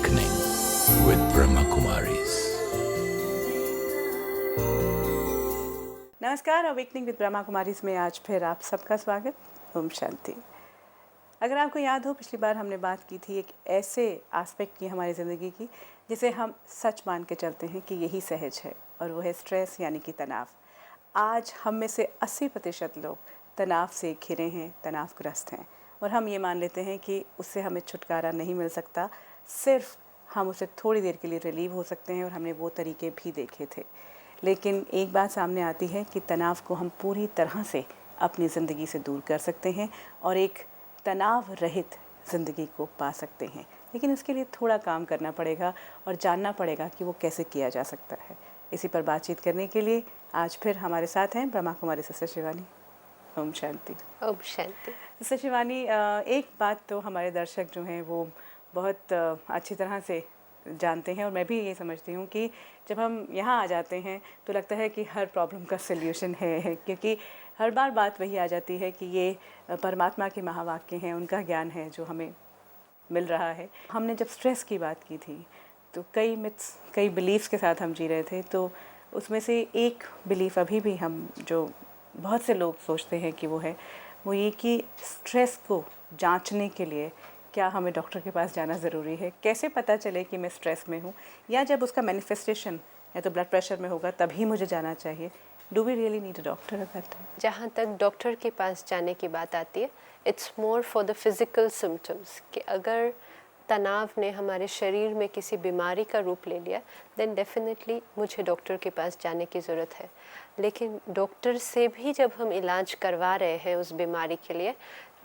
Awakening with Brahma Kumaris. नमस्कार, awakening with Brahma Kumaris में आज फिर आप सबका स्वागत। ओम शांति। अगर आपको याद हो, पिछली बार हमने बात की थी एक ऐसे एस्पेक्ट की हमारी ज़िंदगी की जिसे हम सच मान के चलते हैं कि यही सहज है, और वो है स्ट्रेस यानी कि तनाव। आज हम में से 80% लोग तनाव से घिरे हैं, तनावग्रस्त हैं, और हम ये मान लेते हैं कि उससे हमें छुटकारा नहीं मिल सकता, सिर्फ हम उसे थोड़ी देर के लिए रिलीव हो सकते हैं, और हमने वो तरीके भी देखे थे। लेकिन एक बात सामने आती है कि तनाव को हम पूरी तरह से अपनी ज़िंदगी से दूर कर सकते हैं और एक तनाव रहित ज़िंदगी को पा सकते हैं। लेकिन इसके लिए थोड़ा काम करना पड़ेगा और जानना पड़ेगा कि वो कैसे किया जा सकता है। इसी पर बातचीत करने के लिए आज फिर हमारे साथ हैं ब्रह्मा कुमारी सिस्टर शिवानी। ओम शांति। ओम शांति। सिस्टर शिवानी, एक बात तो हमारे दर्शक जो हैं वो बहुत अच्छी तरह से जानते हैं, और मैं भी ये समझती हूँ कि जब हम यहाँ आ जाते हैं तो लगता है कि हर प्रॉब्लम का सल्यूशन है, क्योंकि हर बार बात वही आ जाती है कि ये परमात्मा के महावाक्य हैं, उनका ज्ञान है जो हमें मिल रहा है। हमने जब स्ट्रेस की बात की थी तो कई मिथ्स, कई बिलीफ्स के साथ हम जी रहे थे, तो उसमें से एक बिलीफ अभी भी हम जो बहुत से लोग सोचते हैं कि वो ये कि स्ट्रेस को जांचने के लिए क्या हमें डॉक्टर के पास जाना ज़रूरी है? कैसे पता चले कि मैं स्ट्रेस में हूँ, या जब उसका मैनिफेस्टेशन या तो ब्लड प्रेशर में होगा तभी मुझे जाना चाहिए? Do we really need a doctor at that time? जहाँ तक डॉक्टर के पास जाने की बात आती है, it's more for the physical symptoms, कि अगर तनाव ने हमारे शरीर में किसी बीमारी का रूप ले लिया, देन डेफिनेटली मुझे डॉक्टर के पास जाने की ज़रूरत है। लेकिन डॉक्टर से भी जब हम इलाज करवा रहे हैं उस बीमारी के लिए,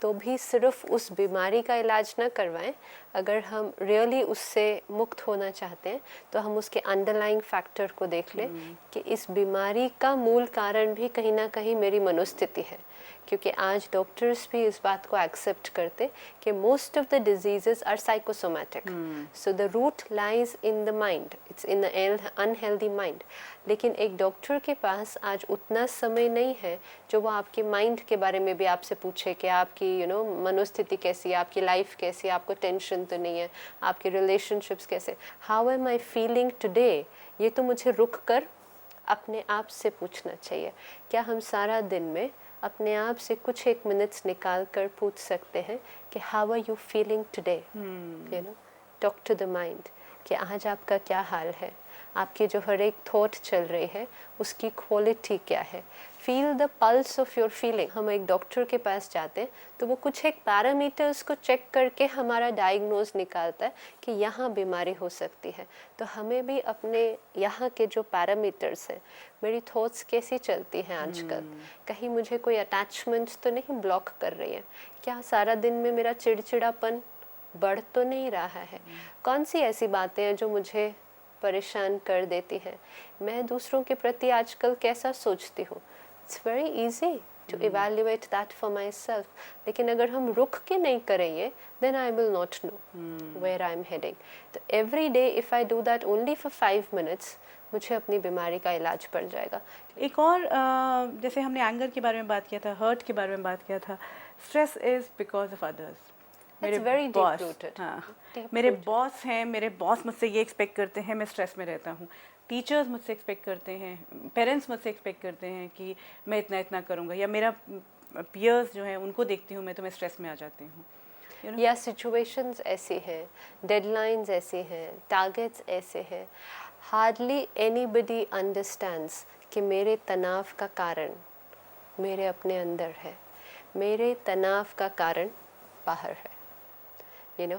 तो भी सिर्फ उस बीमारी का इलाज ना करवाएं। अगर हम रियली उससे मुक्त होना चाहते हैं तो हम उसके अंडरलाइंग फैक्टर को देख लें कि इस बीमारी का मूल कारण भी कहीं ना कहीं मेरी मनोस्थिति है। क्योंकि आज डॉक्टर्स भी इस बात को एक्सेप्ट करते कि most of the diseases are psychosomatic, so the root lies in the mind, it's in the unhealthy mind. लेकिन एक डॉक्टर के पास आज उतना समय नहीं है जो वो आपके माइंड के बारे में भी आपसे पूछे कि आपकी मनोस्थिति कैसी है, आपकी लाइफ कैसी है, आपको टेंशन तो नहीं है, आपके रिलेशनशिप्स कैसे, how am I feeling today, ये तो मुझे रुक कर अपने आप से पूछना चाहिए। क्या हम सारा दिन में अपने आप से कुछ एक मिनट्स निकाल कर पूछ सकते हैं कि how are you feeling today? Talk to the mind कि आज आपका क्या हाल है, आपकी जो हर एक थॉट चल रही है उसकी क्वालिटी क्या है। Feel the pulse of your feeling. हम एक डॉक्टर के पास जाते हैं तो वो कुछ एक पैरामीटर्स को चेक करके हमारा डायग्नोज निकालता है कि यहाँ बीमारी हो सकती है। तो हमें भी अपने यहाँ के जो पैरामीटर्स हैं, मेरी थॉट्स कैसी चलती हैं आजकल, कहीं मुझे कोई अटैचमेंट्स तो नहीं ब्लॉक कर रही है, क्या सारा दिन में मेरा चिड़चिड़ापन बढ़ तो नहीं रहा है, कौन सी ऐसी बातें हैं जो मुझे परेशान कर देती हैं, मैं दूसरों के प्रति आजकल कैसा सोचती हूँ। It's very easy to evaluate that for myself. लेकिन अगर हम रुक के नहीं करेंगे, then I will not know where I am heading. तो every day if I do that only for 5 minutes, मुझे अपनी बीमारी का इलाज पड़ जाएगा। एक और जैसे हमने एंगर के बारे में बात किया था, हर्ट के बारे में बात किया था, stress is because of others. मेरे बॉस, हाँ, मेरे बॉस हैं, मेरे बॉस मुझसे ये एक्सपेक्ट करते हैं, मैं स्ट्रेस में रहता हूँ। टीचर्स मुझसे एक्सपेक्ट करते हैं, पेरेंट्स मुझसे एक्सपेक्ट करते हैं कि मैं इतना इतना करूँगा, या मेरा पीयर्स जो हैं उनको देखती हूँ मैं तो मैं स्ट्रेस में आ जाती हूँ। या सिचुएशंस ऐसी हैं, डेडलाइंस ऐसी हैं, टारगेट्स ऐसे हैं, हार्डली एनीबडी अंडरस्टैंड्स कि मेरे तनाव का कारण मेरे अपने अंदर है, मेरे तनाव का कारण बाहर है।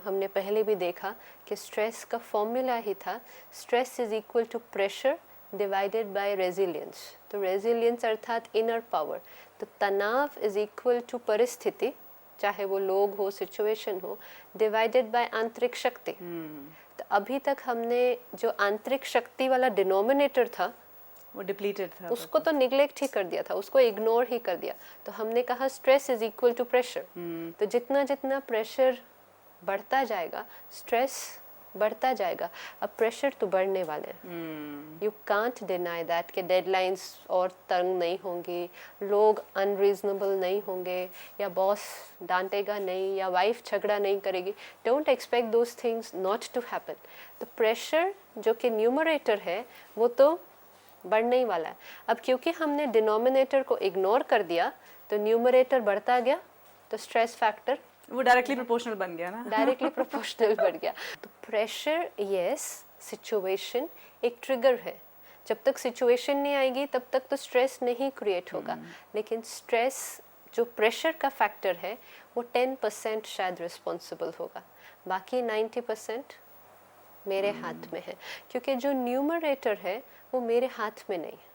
हमने पहले भी देखा कि स्ट्रेस का फॉर्मूला ही था, stress is equal to pressure divided by resilience. तो रेजिलियंस अर्थात इनर पावर, तो तनाव इज इक्वल टू परिस्थिति, चाहे वो लोग हो, सिचुएशन हो, डिवाइडेड बाय आंतरिक शक्ति। तो अभी तक हमने जो आंतरिक शक्ति वाला डिनोमिनेटर था वो डिप्लीटेड था, उसको तो निगलेक्ट ही कर दिया था, उसको इग्नोर ही कर दिया। तो हमने कहा stress is equal to pressure. तो जितना जितना प्रेशर बढ़ता जाएगा, स्ट्रेस बढ़ता जाएगा। अब प्रेशर तो बढ़ने वाले हैं, यू कांट डिनाई दैट कि डेडलाइंस और तंग नहीं होंगी, लोग अनरीजनेबल नहीं होंगे, या बॉस डांटेगा नहीं, या वाइफ झगड़ा नहीं करेगी। Don't expect those things not to happen. तो प्रेशर जो कि न्यूमरेटर है वो तो बढ़ने ही वाला है। अब क्योंकि हमने डिनोमिनेटर को इग्नोर कर दिया तो न्यूमरेटर बढ़ता गया, तो स्ट्रेस फैक्टर वो डायरेक्टली प्रोपोर्शनल बन गया ना। डायरेक्टली प्रोपोर्शनल बढ़ गया। तो प्रेशर यस, सिचुएशन एक ट्रिगर है। जब तक सिचुएशन नहीं आएगी तब तक तो स्ट्रेस नहीं क्रिएट होगा, लेकिन स्ट्रेस जो प्रेशर का फैक्टर है वो 10% शायद रिस्पॉन्सिबल होगा, बाकी 90% मेरे हाथ में है, क्योंकि जो न्यूमरेटर है वो मेरे हाथ में नहीं है।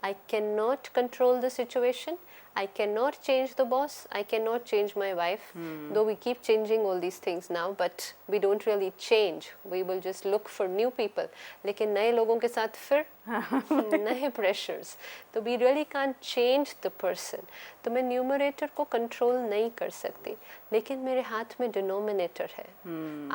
I cannot control the situation. I cannot change the boss. I cannot change my wife. Though we keep changing all these things now, but we don't really change. We will just look for new people. लेकिन नए लोगों के साथ फिर नए pressures. तो we really can't change the person. तो मैं numerator को control नहीं कर सकती, लेकिन मेरे हाथ में denominator है,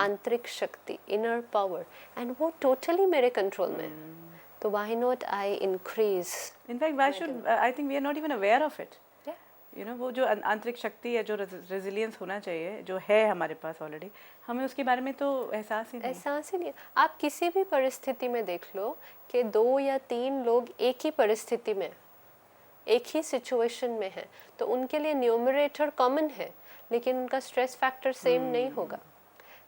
आंतरिक शक्ति, inner power, and वो totally मेरे control में है। तो why not I increase? In fact, why should I think we are not even aware of it. Yeah. You know, वो जो आंतरिक शक्ति है, जो रेजिलियंस होना चाहिए, जो है हमारे पास ऑलरेडी, हमें उसके बारे में तो एहसास ही नहीं। एहसास ही नहीं। आप किसी भी परिस्थिति में देख लो कि 2 या 3 लोग एक ही परिस्थिति में, एक ही सिचुएशन में हैं, तो उनके लिए न्यूमरेटर कॉमन है, लेकिन उनका स्ट्रेस फैक्टर सेम नहीं होगा।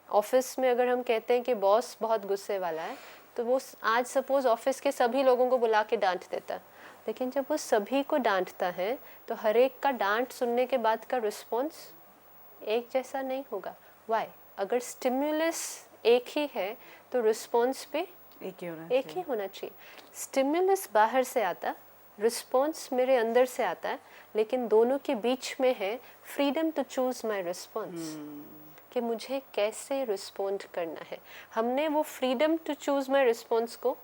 ऑफिस में अगर हम कहते हैं कि बॉस बहुत गुस्से वाला है, तो वो आज सपोज ऑफिस के सभी लोगों को बुला के डांट देता है, लेकिन जब वो सभी को डांटता है तो हर एक का डांट सुनने के बाद का रिस्पॉन्स एक जैसा नहीं होगा। वाई? अगर स्टिम्युलस एक ही है तो रिस्पॉन्स भी एक ही होना चाहिए। स्टिम्युलस बाहर से आता, रिस्पॉन्स मेरे अंदर से आता है, लेकिन दोनों के बीच में है freedom to choose my response, कि मुझे कैसे रिस्पोंड करना है। हमने वो freedom to choose my response को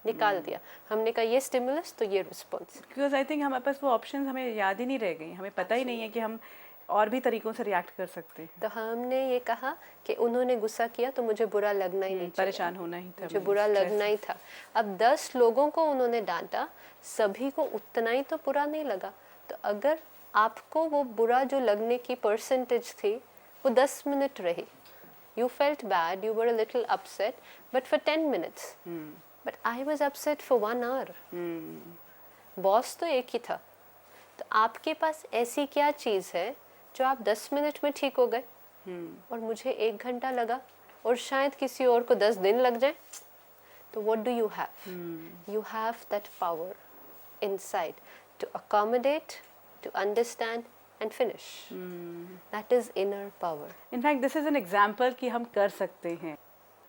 निकाल दिया, हमने कहा ये स्टिमुलस तो ये रिस्पॉन्स। बिकॉज आई थिंक हमारे पास वो ऑप्शंस हमें याद ही नहीं रह गई, हमें पता ही नहीं है कि हम और भी तरीकों से रिएक्ट कर सकते हैं। तो हमने ये कहा कि उन्होंने गुस्सा किया तो मुझे बुरा लगना ही नहीं, परेशान होना ही था, मुझे बुरा लगना ही था। अब 10 लोगों को उन्होंने डांटा, सभी को उतना ही तो बुरा नहीं लगा। तो अगर आपको वो बुरा जो लगने की परसेंटेज थी वो 10 मिनट रही, you felt bad, you were a little upset, but for 10 minutes. But I was upset for 1 hour. Boss तो एक ही था। तो आपके पास ऐसी क्या चीज़ है जो आप 10 मिनट में ठीक हो गए, और मुझे 1 घंटा लगा, और शायद किसी और को 10 दिन लग जाए। तो what do you have? You have that power inside to accommodate, to understand and finish. That is inner power. In fact, this is an example कि हम कर सकते हैं,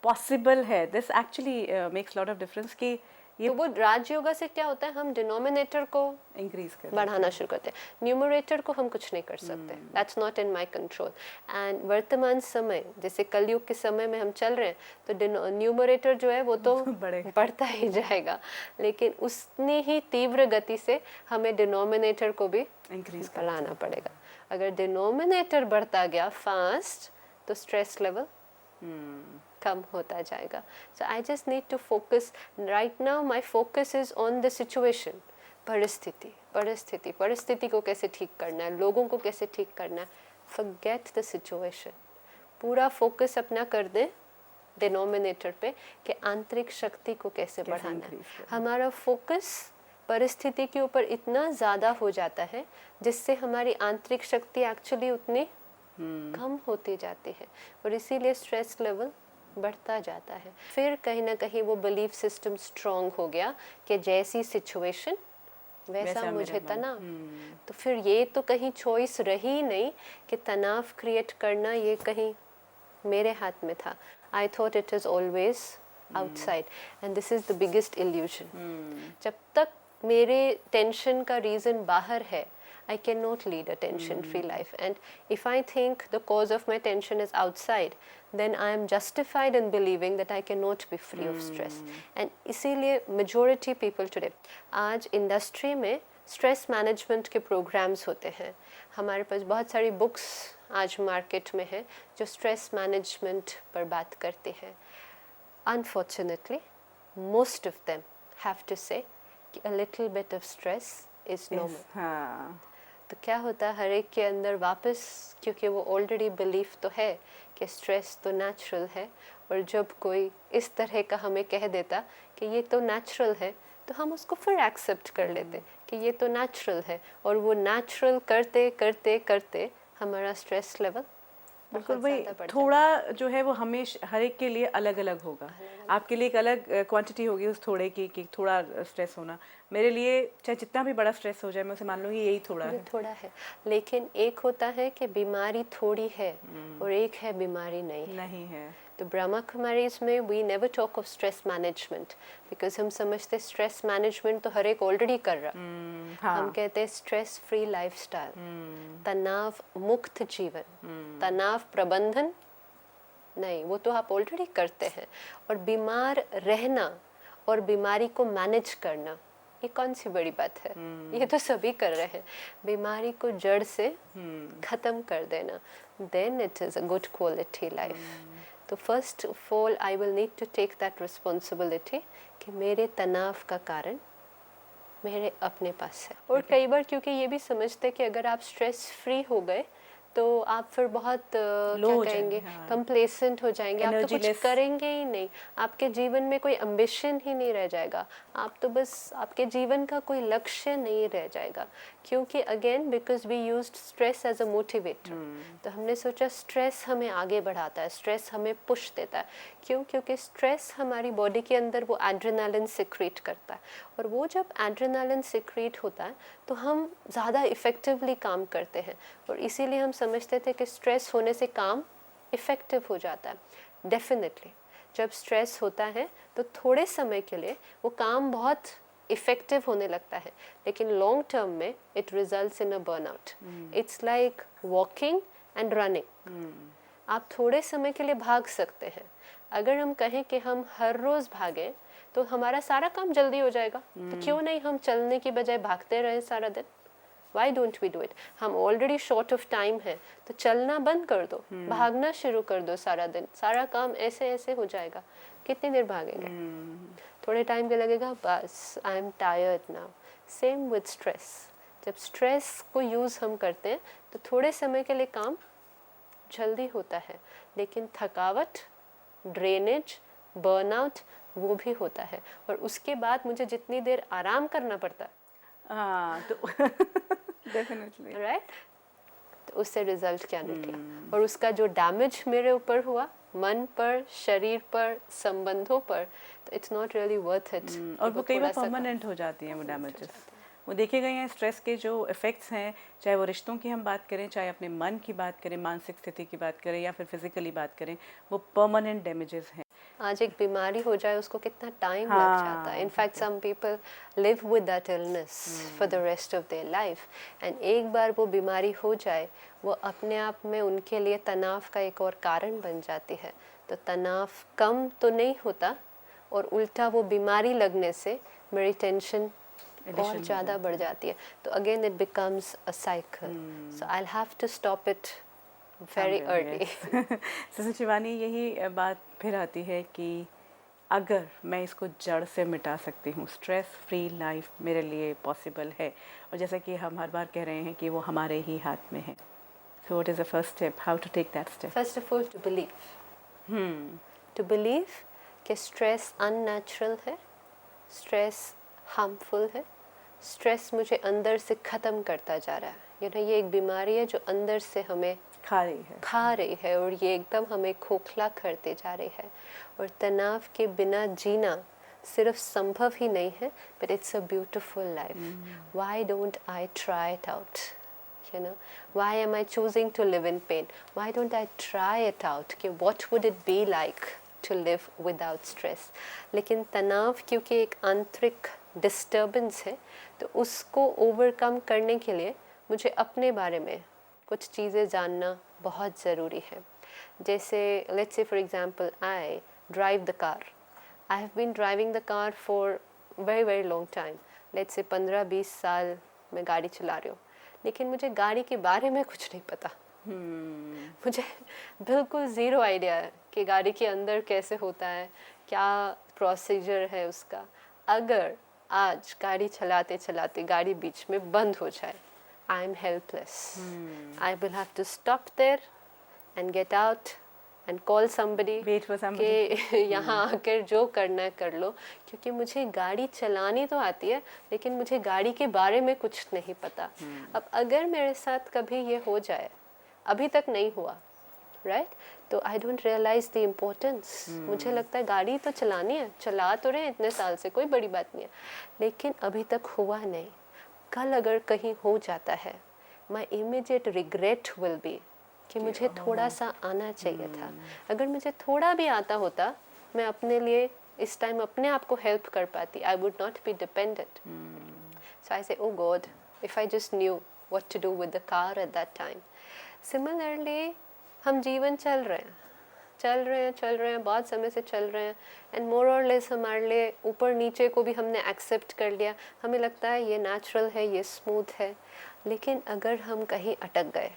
possible है। This actually makes lot of difference कि ये तो वो राजयोगा से क्या होता है, हम डिनोमिनेटर को इंक्रीज कर बढ़ाना शुरू करते हैं, न्यूमरेटर को हम कुछ नहीं कर सकते। That's not in my control. And वर्तमान समय, जैसे कलयुग के समय में हम चल रहे हैं, तो न्यूमरेटर जो है वो तो बढ़ता ही जाएगा, लेकिन उतनी ही तीव्र गति से हमें डिनोमिनेटर को भी इंक्रीज बढ़ाना पड़ेगा। अगर डिनोमिनेटर बढ़ता गया फास्ट तो स्ट्रेस लेवल कम होता जाएगा। So I just need to focus right now, my focus is on the situation. परिस्थिति को कैसे ठीक करना है, लोगों को कैसे ठीक करना है। फॉरगेट द सिचुएशन, पूरा फोकस अपना कर दें डिनोमिनेटर पे कि आंतरिक शक्ति को कैसे बढ़ाना है। हमारा फोकस परिस्थिति के ऊपर इतना ज़्यादा हो जाता है जिससे हमारी आंतरिक शक्ति एक्चुअली उतनी कम होती जाती है, और इसीलिए स्ट्रेस लेवल बढ़ता जाता है। फिर कहीं ना कहीं वो बिलीफ सिस्टम स्ट्रॉन्ग हो गया कि जैसी सिचुएशन वैसा मुझे तनाव। तो फिर ये तो कहीं चॉइस रही नहीं कि तनाव क्रिएट करना ये कहीं मेरे हाथ में था। I thought it is always outside, and this is the biggest illusion. जब तक मेरे टेंशन का रीज़न बाहर है, I cannot lead a tension-free life. And if I think the cause of my tension is outside, then I am justified in believing that I cannot be free of stress. And इसीलिए majority people today, आज industry में stress management के programmes होते हैं, हमारे पास बहुत सारी books आज मार्केट में हैं जो स्ट्रेस मैनेजमेंट पर बात करती हैं। Unfortunately most of them have to say कि a little bit of stress is normal. हाँ, तो क्या होता है हर एक के अंदर वापस, क्योंकि वो ऑलरेडी बिलीफ तो है कि स्ट्रेस तो नेचुरल है, और जब कोई इस तरह का हमें कह देता कि ये तो नेचुरल है, तो हम उसको फिर एक्सेप्ट कर लेते कि ये तो नेचुरल है, और वो नेचुरल करते करते करते हमारा स्ट्रेस लेवल बिल्कुल भाई। थोड़ा जो है वो हमेशा हर एक के लिए अलग अलग होगा। आपके लिए एक अलग क्वांटिटी होगी उस थोड़े की कि थोड़ा स्ट्रेस होना। मेरे लिए चाहे जितना भी बड़ा स्ट्रेस हो जाए, मैं उसे मान लूँगी यही थोड़ा है। थोड़ा है, लेकिन एक होता है कि बीमारी थोड़ी है और एक है बीमारी नहीं है। तो ब्रह्मा कुमारीज में we never talk of stress management, because हम समझते स्ट्रेस मैनेजमेंट तो हर एक ऑलरेडी कर रहा। हाँ। हम कहते हैं स्ट्रेस फ्री लाइफस्टाइल, तनाव मुक्त जीवन, तनाव प्रबंधन नहीं, वो तो आप ऑलरेडी करते हैं। और बीमार रहना और बीमारी को मैनेज करना, ये कौन सी बड़ी बात है, ये तो सभी कर रहे हैं। बीमारी को जड़ से खत्म कर देना, then it is a good quality life. तो first of all I will need to take that responsibility कि मेरे तनाव का कारण मेरे अपने पास है। और कई बार क्योंकि ये भी समझते कि अगर आप स्ट्रेस फ्री हो गए तो आप फिर बहुत क्या कहेंगे, कंप्लेसेंट हो जाएंगे, आप तो कुछ करेंगे ही नहीं, आपके जीवन में कोई एम्बिशन ही नहीं रह जाएगा, आप तो बस आपके जीवन का कोई लक्ष्य नहीं रह जाएगा। क्योंकि again because we used stress as a motivator, तो हमने सोचा स्ट्रेस हमें आगे बढ़ाता है, स्ट्रेस हमें पुश देता है। क्यों? क्योंकि स्ट्रेस हमारी बॉडी के अंदर वो एड्रेनालिन सिक्रीट करता है, और वो जब एड्रेनालिन सिक्रीट होता है तो हम ज़्यादा इफ़ेक्टिवली काम करते हैं, और इसीलिए हम समझते थे कि स्ट्रेस होने से काम इफ़ेक्टिव हो जाता है। डेफिनेटली जब स्ट्रेस होता है तो थोड़े समय के लिए वो काम बहुत इफ़ेक्टिव होने लगता है, लेकिन लॉन्ग टर्म में it results in a burnout. It's like walking and running. आप थोड़े समय के लिए भाग सकते हैं, अगर हम कहें कि हम हर रोज़ भागें तो हमारा सारा काम जल्दी हो जाएगा। तो क्यों नहीं हम चलने की बजाय भागते रहें सारा दिन? Why don't we do it? हम ऑलरेडी शॉर्ट ऑफ टाइम है, तो चलना बंद कर दो, भागना शुरू कर दो सारा दिन, सारा काम ऐसे ऐसे हो जाएगा। कितनी देर भागेंगे? थोड़े टाइम के लगेगा, बस I am tired now. Same with stress, जब स्ट्रेस को यूज़ हम करते हैं तो थोड़े समय के लिए काम जल्दी होता है, लेकिन थकावट, ड्रेनेज, बर्नआउट वो भी होता है, और उसके बाद मुझे जितनी देर आराम करना पड़ता है तो डेफिनेटली राइट, तो उससे रिजल्ट क्या निकला, और उसका जो डैमेज मेरे ऊपर हुआ, मन पर, शरीर पर, संबंधों पर, तो it's not really worth it. और वो कई बार परमानेंट हो जाती हैं वो डैमेजेस। वो देखे गए हैं स्ट्रेस के जो इफ़ेक्ट्स हैं, चाहे वो रिश्तों की हम बात करें, चाहे अपने मन की बात करें, मानसिक स्थिति की बात करें, या फिर फिजिकली बात करें, वो परमानेंट डैमेजेस हैं। आज एक बीमारी हो जाए उसको कितना टाइम लग जाता है। In fact some people live with that illness for the rest of their life, and एक बार वो बीमारी हो जाए वो अपने आप में उनके लिए तनाव का एक और कारण बन जाती है। तो तनाव कम तो नहीं होता, और उल्टा वो बीमारी लगने से मेरी टेंशन और ज़्यादा बढ़ जाती है। तो again it becomes a cycle, so I will have to stop it very early. Sister Shivani, यही बात फिर आती है कि अगर मैं इसको जड़ से मिटा सकती हूँ, स्ट्रेस फ्री लाइफ मेरे लिए पॉसिबल है, और जैसा कि हम हर बार कह रहे हैं कि वो हमारे ही हाथ में है, so what is the first step, how to take that step? First of all to believe कि स्ट्रेस अननेचुरल है, स्ट्रेस हार्मफुल है, स्ट्रेस मुझे अंदर से ख़त्म करता जा रहा है। ये एक बीमारी है जो अंदर से हमें खा रही है, और ये एकदम हमें खोखला करते जा रही है। और तनाव के बिना जीना सिर्फ संभव ही नहीं है, but it's a beautiful life. Why don't I try it out? Why am I choosing to live in pain? Why don't I try it out कि what would it be like to live without stress? लेकिन तनाव क्योंकि एक आंतरिक disturbance है, तो उसको overcome करने के लिए मुझे अपने बारे में कुछ चीज़ें जानना बहुत ज़रूरी है। जैसे let's say for example I drive the car, I have been driving the car for very very long time, let's say 15-20 साल मैं गाड़ी चला रही हूँ, लेकिन मुझे गाड़ी के बारे में कुछ नहीं पता। मुझे बिल्कुल ज़ीरो आइडिया है कि गाड़ी के अंदर कैसे होता है, क्या प्रोसीजर है उसका। अगर आज गाड़ी चलाते चलाते गाड़ी बीच में बंद हो जाए, I am helpless. I will have to stop there and get out and call somebody Wait for somebody. कि यहाँ आकर जो करना है कर लो, क्योंकि मुझे गाड़ी चलानी तो आती है लेकिन मुझे गाड़ी के बारे में कुछ नहीं पता। अब अगर मेरे साथ कभी ये हो जाए, अभी तक नहीं हुआ, राइट, तो I don't realise the importance. मुझे लगता है गाड़ी तो चलानी है, चला तो रहे इतने साल से, कोई बड़ी बात नहीं है, लेकिन अभी तक हुआ नहीं। कल अगर कहीं हो जाता है, my immediate regret will be कि मुझे थोड़ा सा आना चाहिए था। अगर मुझे थोड़ा भी आता होता, मैं अपने लिए इस टाइम अपने आप को हेल्प कर पाती। I would not be dependent. So I say, oh God, if I just knew what to do with the car at that time. Similarly हम जीवन चल रहे हैं, बहुत समय से चल रहे हैं, एंड मोर और लेस हमारे लिए ऊपर नीचे को भी हमने एक्सेप्ट कर लिया। हमें लगता है ये नेचुरल है, ये स्मूथ है, लेकिन अगर हम कहीं अटक गए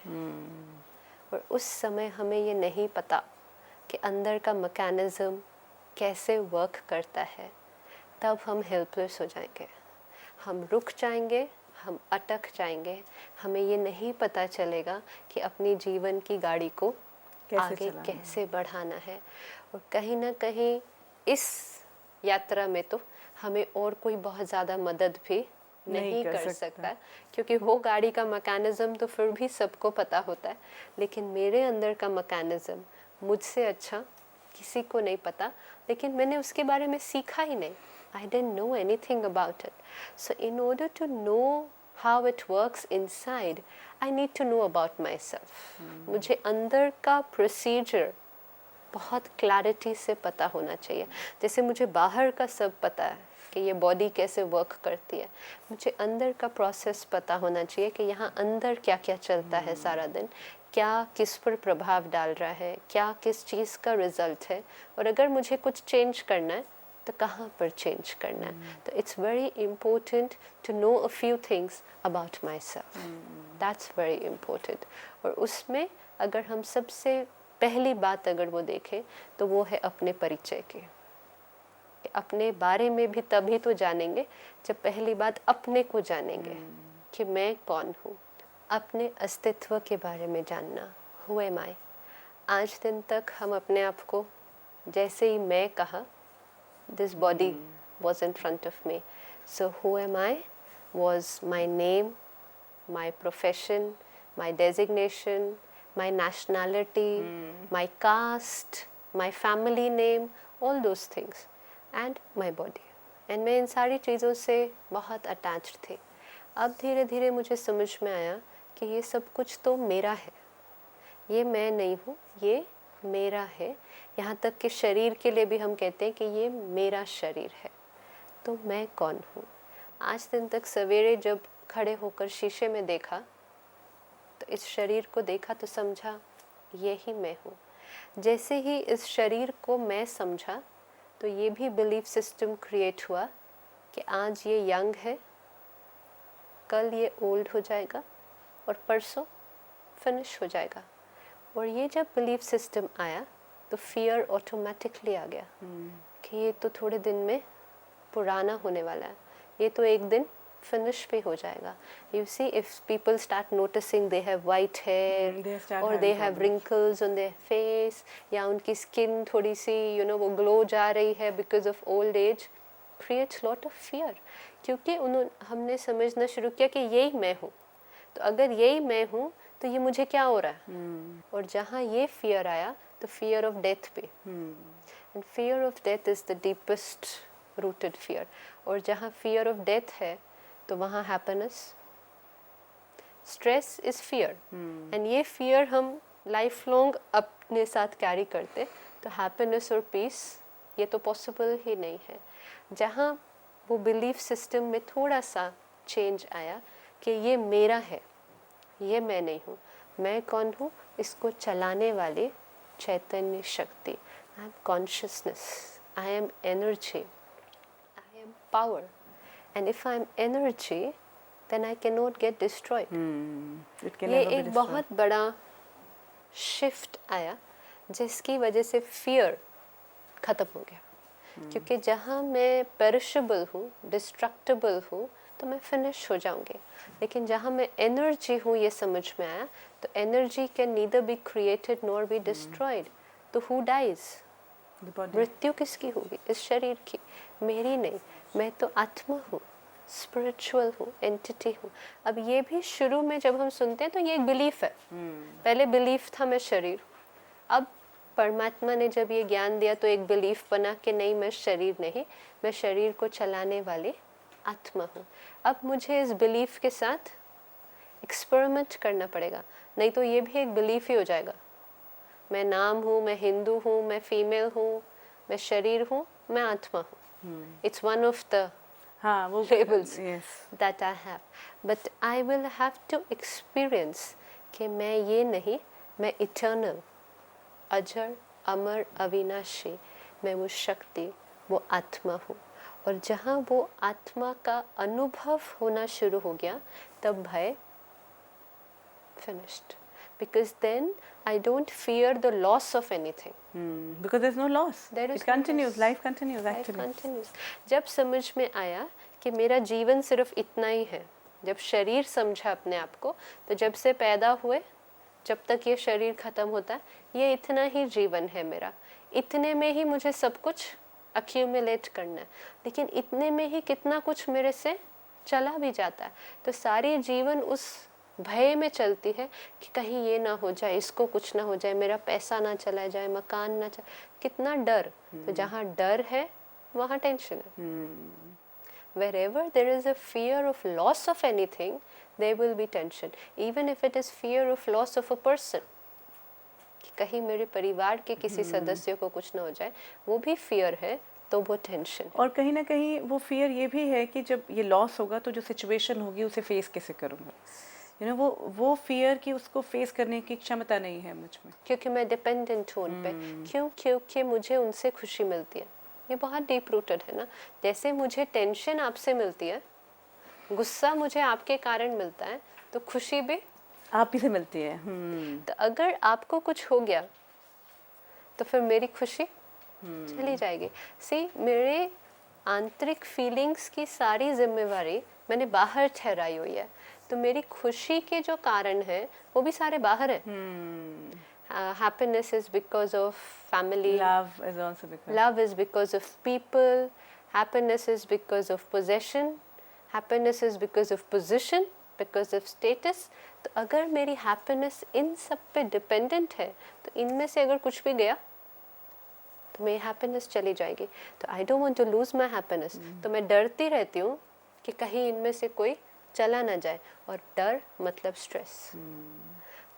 और उस समय हमें ये नहीं पता कि अंदर का मैकेनिज़्म कैसे वर्क करता है, तब हम हेल्पलेस हो जाएंगे, हम रुक जाएंगे, हम अटक जाएंगे। हमें ये नहीं पता चलेगा कि अपनी जीवन की गाड़ी को आगे कैसे बढ़ाना है। और कहीं ना कहीं इस यात्रा में तो हमें और कोई बहुत ज़्यादा मदद भी नहीं कर सकता, क्योंकि वो गाड़ी का मैकेनिज़्म तो फिर भी सबको पता होता है, लेकिन मेरे अंदर का मैकेनिज़्म मुझसे अच्छा किसी को नहीं पता, लेकिन मैंने उसके बारे में सीखा ही नहीं। I didn't know anything about it. So in order to know how it works inside, I need to know about myself. मुझे अंदर का procedure बहुत क्लैरिटी से पता होना चाहिए। जैसे मुझे बाहर का सब पता है कि ये बॉडी कैसे वर्क करती है, मुझे अंदर का प्रोसेस पता होना चाहिए कि यहाँ अंदर क्या क्या चलता है सारा दिन, क्या किस पर प्रभाव डाल रहा है, क्या किस चीज़ का रिजल्ट है, और अगर मुझे कुछ चेंज करना है तो कहाँ पर चेंज करना है। तो it's very important to know a few things about myself, that's very important. और उसमें अगर हम सबसे पहली बात अगर वो देखें तो वो है अपने परिचय के। अपने बारे में भी तभी तो जानेंगे जब पहली बात अपने को जानेंगे कि मैं कौन हूँ। अपने अस्तित्व के बारे में जानना, हु एम आई। आज दिन तक हम अपने आप को जैसे ही मैं कहा, this body was in front of me. So who am I was my name, my profession, my designation, my nationality, my caste, my family name, all those things, and my body. And मैं इन सारी चीज़ों से बहुत attached थी। अब धीरे धीरे मुझे समझ में आया कि ये सब कुछ तो मेरा है, ये मैं नहीं हूँ, ये मेरा है। यहाँ तक कि शरीर के लिए भी हम कहते हैं कि ये मेरा शरीर है। तो मैं कौन हूँ? आज दिन तक सवेरे जब खड़े होकर शीशे में देखा तो इस शरीर को देखा तो समझा ये ही मैं हूँ। जैसे ही इस शरीर को मैं समझा तो ये भी बिलीफ सिस्टम क्रिएट हुआ कि आज ये यंग है, कल ये ओल्ड हो जाएगा और परसों फिनिश हो जाएगा। और ये जब बिलीफ सिस्टम आया तो फियर ऑटोमेटिकली आ गया कि ये तो थोड़े दिन में पुराना होने वाला है, ये तो एक दिन फिनिश पे हो जाएगा। You see, if people start noticing they have white hair और they have wrinkles on their face, या उनकी स्किन थोड़ी सी वो ग्लो जा रही है because of old age, creates lot of fear. क्योंकि हमने समझना शुरू किया कि यही मैं हूँ, तो अगर यही मैं हूँ तो ये मुझे क्या हो रहा है। और जहाँ ये फियर आया तो फियर ऑफ डेथ पे, and fear of death is the deepest rooted fear. और जहाँ फियर ऑफ डेथ है तो वहाँ happiness, stress is fear, and ये फियर हम लाइफ लॉन्ग अपने साथ कैरी करते, तो हैप्पीनेस और पीस ये तो पॉसिबल ही नहीं है। जहाँ वो बिलीफ सिस्टम में थोड़ा सा चेंज आया कि ये मेरा है, ये मैं नहीं हूँ, मैं कौन हूँ, इसको चलाने वाली चैतन्य शक्ति। I am consciousness, I am energy, I am power. And if I am energy then I cannot get destroyed. It can ये never be एक destroyed. बहुत बड़ा शिफ्ट आया जिसकी वजह से फियर ख़त्म हो गया, क्योंकि जहाँ मैं पेरिशेबल हूँ, डिस्ट्रक्टेबल हूँ, तो मैं फिनिश हो जाऊँगी। लेकिन जहाँ मैं एनर्जी हूँ, ये समझ में आया, तो energy can neither be created nor be destroyed. तो हु डाइज? The body. मृत्यु किसकी होगी? इस शरीर की, मेरी नहीं। मैं तो आत्मा हूँ, स्पिरिचुअल हूँ, एंटिटी हूँ। अब ये भी शुरू में जब हम सुनते हैं तो ये एक बिलीफ है। पहले बिलीफ था मैं शरीर, अब परमात्मा ने जब ये ज्ञान दिया तो एक बिलीफ बना कि नहीं, मैं शरीर नहीं, मैं शरीर को चलाने वाली आत्मा हूँ। अब मुझे इस बिलीफ के साथ एक्सपेरिमेंट करना पड़ेगा, नहीं तो ये भी एक बिलीफ ही हो जाएगा। मैं नाम हूँ, मैं हिंदू हूँ, मैं फीमेल हूँ, मैं शरीर हूँ, मैं आत्मा हूँ। इट्स वन ऑफ द हाँ, वो labels yes. that I have, but I will have to experience कि मैं ये नहीं, मैं eternal, अजर, अमर, अविनाशी, मैं वो शक्ति, वो आत्मा हूँ। और जहाँ वो आत्मा का अनुभव होना शुरू हो गया, तब भय finished, because then I don't fear the loss of anything. Because there's no loss. There is It no continues. loss. Life continues Life actually. continues. जब समझ में आया कि मेरा जीवन सिर्फ इतना ही है, जब शरीर समझा अपने आप को, तो जब से पैदा हुए जब तक ये शरीर खत्म होता है, ये इतना ही जीवन है मेरा, इतने में ही मुझे सब कुछ अक्यूमुलेट करना है। लेकिन इतने में ही कितना कुछ मेरे से चला भी जाता है, तो सारी जीवन उस भय में चलती है कि कहीं ये ना हो जाए, इसको कुछ ना हो जाए, मेरा पैसा ना चला जाए, मकान ना चला, कितना डर। तो जहाँ डर है वहाँ टेंशन है। Wherever there is a fear of loss of anything, there will be tension. Even if it is fear of loss of a person, कि कहीं मेरे परिवार के किसी सदस्य को कुछ ना हो जाए, वो भी fear है, तो वो टेंशन। और कहीं ना कहीं वो फियर ये भी है कि जब ये लॉस होगा तो जो सिचुएशन होगी उसे फेस कैसे करूँगा, वो फियर कि उसको फेस करने की क्षमता नहीं है मुझ में, क्योंकि मैं डिपेंडेंट हूँ उन पे। क्यों? क्योंकि मुझे उनसे खुशी मिलती है। ये बहुत डीप रूटेड है ना। जैसे मुझे टेंशन आपसे मिलती है, गुस्सा मुझे आपके कारण मिलता है, तो खुशी भी आप ही से मिलती है। तो अगर आपको कुछ हो गया तो फिर मेरी खुशी चली जाएगी। सी, मेरे आंतरिक फीलिंग्स की सारी जिम्मेवारी मैंने बाहर ठहराई हुई है, तो मेरी खुशी के जो कारण है वो भी सारे बाहर है। Happiness is because of family. Love is because of people. Happiness is because of possession. Happiness is because of position, because of status. तो अगर मेरी happiness इन सब पे dependent है, तो इनमें से अगर कुछ भी गया तो मेरी happiness चली जाएगी। तो I don't want to lose my happiness. तो मैं डरती रहती हूँ कि कहीं इनमें से कोई चला ना जाए, और डर मतलब स्ट्रेस।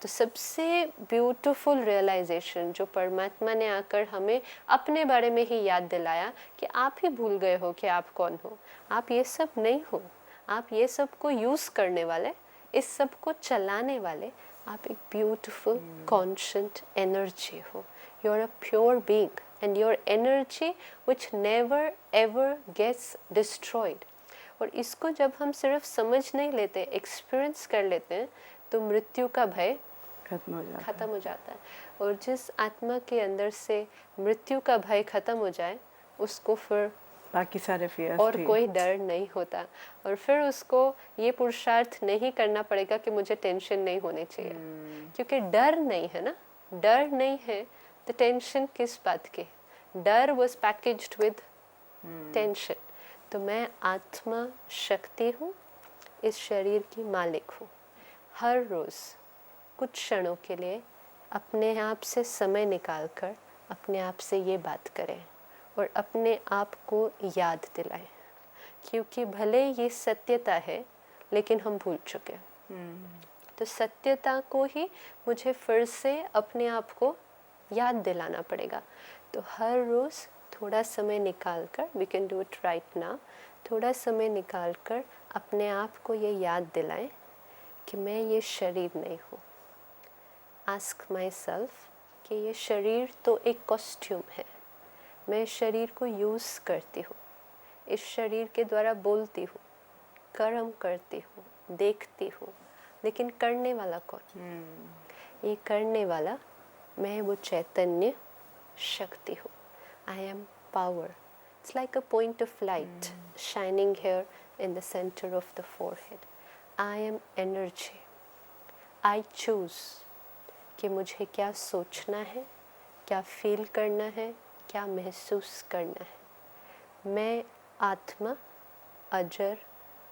तो सबसे ब्यूटीफुल रियलाइजेशन जो परमात्मा ने आकर हमें अपने बारे में ही याद दिलाया कि आप ही भूल गए हो कि आप कौन हो। आप ये सब नहीं हो, आप ये सब को यूज़ करने वाले, इस सब को चलाने वाले, आप एक ब्यूटीफुल कॉन्शियंट एनर्जी हो। You are a pure being and your energy which never ever gets destroyed. और इसको जब हम सिर्फ समझ नहीं लेते, एक्सपीरियंस कर लेते हैं, तो मृत्यु का भय खत्म हो जाता है। और जिस आत्मा के अंदर से मृत्यु का भय खत्म हो जाए, उसको फिर बाकी सारे फियर्स और कोई डर नहीं होता, और फिर उसको ये पुरुषार्थ नहीं करना पड़ेगा कि मुझे टेंशन नहीं होनी चाहिए, क्योंकि डर नहीं है ना। डर नहीं है तो टेंशन किस बात की? डर वाज पैकेज्ड विद टेंशन। तो मैं आत्मा शक्ति हूँ, इस शरीर की मालिक हूँ। हर रोज़ कुछ क्षणों के लिए अपने आप से समय निकालकर अपने आप से ये बात करें और अपने आप को याद दिलाएं, क्योंकि भले ये सत्यता है लेकिन हम भूल चुके हैं। तो सत्यता को ही मुझे फिर से अपने आप को याद दिलाना पड़ेगा। तो हर रोज़ थोड़ा समय निकालकर, we can do it right now, थोड़ा समय निकालकर अपने आप को ये याद दिलाएं कि मैं ये शरीर नहीं हूँ। आस्क माई सेल्फ कि ये शरीर तो एक कॉस्ट्यूम है, मैं इस शरीर को यूज़ करती हूँ, इस शरीर के द्वारा बोलती हूँ, कर्म करती हूँ, देखती हूँ, लेकिन करने वाला कौन? ये करने वाला मैं, वो चैतन्य शक्ति हूँ. I am power. It's like a point of light shining here in the centre of the forehead. I am energy. I choose कि मुझे क्या सोचना है, क्या फील करना है, क्या महसूस करना है. मैं आत्मा, अजर,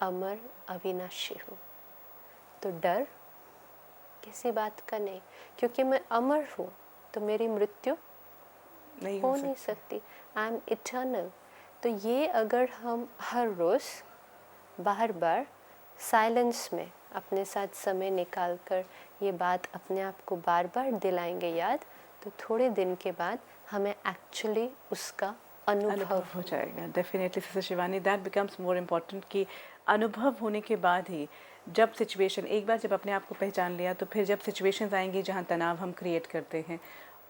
अमर, अविनाशी हूँ. तो डर किसी बात का नहीं, क्योंकि मैं अमर हूँ तो मेरी मृत्यु नहीं हो नहीं सकती. I am eternal. तो ये अगर हम हर रोज़ बार बार साइलेंस में अपने साथ समय निकाल कर ये बात अपने आप को बार बार दिलाएंगे याद, तो थोड़े दिन के बाद हमें एक्चुअली उसका अनुभव हो जाएगा. Definitely sister Shivani, that becomes more important कि अनुभव होने के बाद ही, जब सिचुएशन, एक बार जब अपने आप को पहचान लिया, तो फिर जब सिचुएशंस आएंगी जहाँ तनाव हम क्रिएट करते हैं,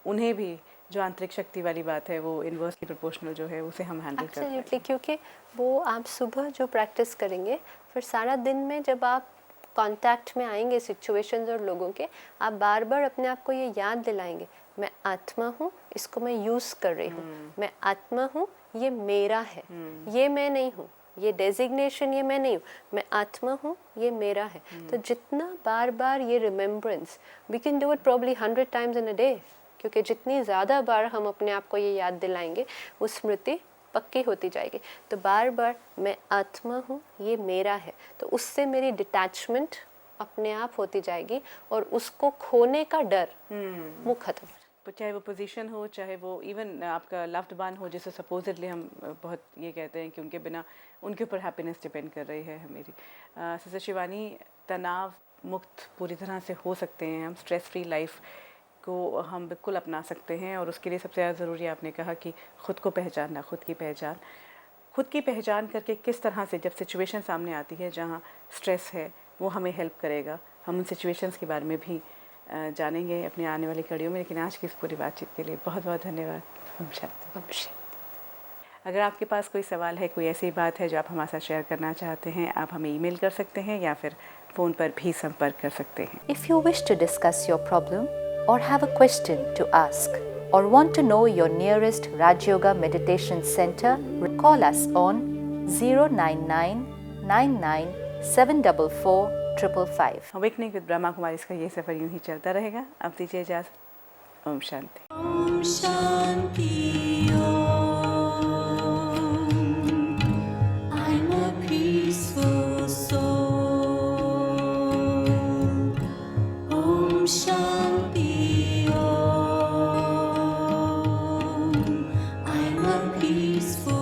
उन्हें भी जो आंतरिक शक्ति वाली बात है, वो इन्वर्सली प्रोपोर्शनल जो है, उसे हम हैंडल कर पाएंगे. एब्सोल्युटली. क्योंकि वो आप सुबह जो प्रैक्टिस करेंगे, फिर सारा दिन में जब आप कांटेक्ट में आएंगे सिचुएशंस और लोगों के, आप बार बार अपने आप को ये याद दिलाएंगे, मैं आत्मा हूँ, इसको मैं यूज़ कर रही हूँ. मैं आत्मा हूँ, ये मेरा है, ये मैं नहीं हूँ. ये डेजिग्नेशन ये मैं नहीं हूँ, मैं आत्मा हूँ, ये मेरा है. तो जितना बार बार ये remembrance, we can do it probably 100 times in a day, क्योंकि जितनी ज़्यादा बार हम अपने आप को ये याद दिलाएंगे, वो स्मृति पक्की होती जाएगी. तो बार बार मैं आत्मा हूँ, ये मेरा है, तो उससे मेरी डिटैचमेंट अपने आप होती जाएगी और उसको खोने का डर वो खत्म. तो चाहे वो पोजीशन हो, चाहे वो इवन आपका लव्ड वन हो, जिसे सपोजिटली हम बहुत ये कहते हैं कि उनके बिना उनके ऊपर हैप्पीनेस डिपेंड कर रही है मेरी. सिस्टर शिवानी, तनाव मुक्त पूरी तरह से हो सकते हैं हम, स्ट्रेस फ्री लाइफ को हम बिल्कुल अपना सकते हैं. और उसके लिए सबसे ज़्यादा ज़रूरी आपने कहा कि ख़ुद को पहचानना, खुद की पहचान करके किस तरह से जब सिचुएशन सामने आती है जहाँ स्ट्रेस है, वो हमें हेल्प करेगा. हम उन सिचुएशंस के बारे में भी जानेंगे अपनी आने वाली कड़ियों में. लेकिन आज की इस पूरी बातचीत के लिए बहुत बहुत धन्यवाद. ओम शांति. अगर आपके पास कोई सवाल है, कोई ऐसी बात है जो आप हमारे साथ शेयर करना चाहते हैं, आप हमें ईमेल कर सकते हैं या फिर फ़ोन पर भी संपर्क कर सकते हैं. If you wish to discuss your problem or have a question to ask or want to know your nearest Raj Yoga Meditation Center, call us on 099 99 744 555. Awakening with Brahma Kumari, इसका ये सफ़र यूं ही चलता रहेगा. अब दीजिए इजाज़त. Om Shanti. Om Shanti Om. I'm a peaceful soul. Om Shanti Om. I'm a peaceful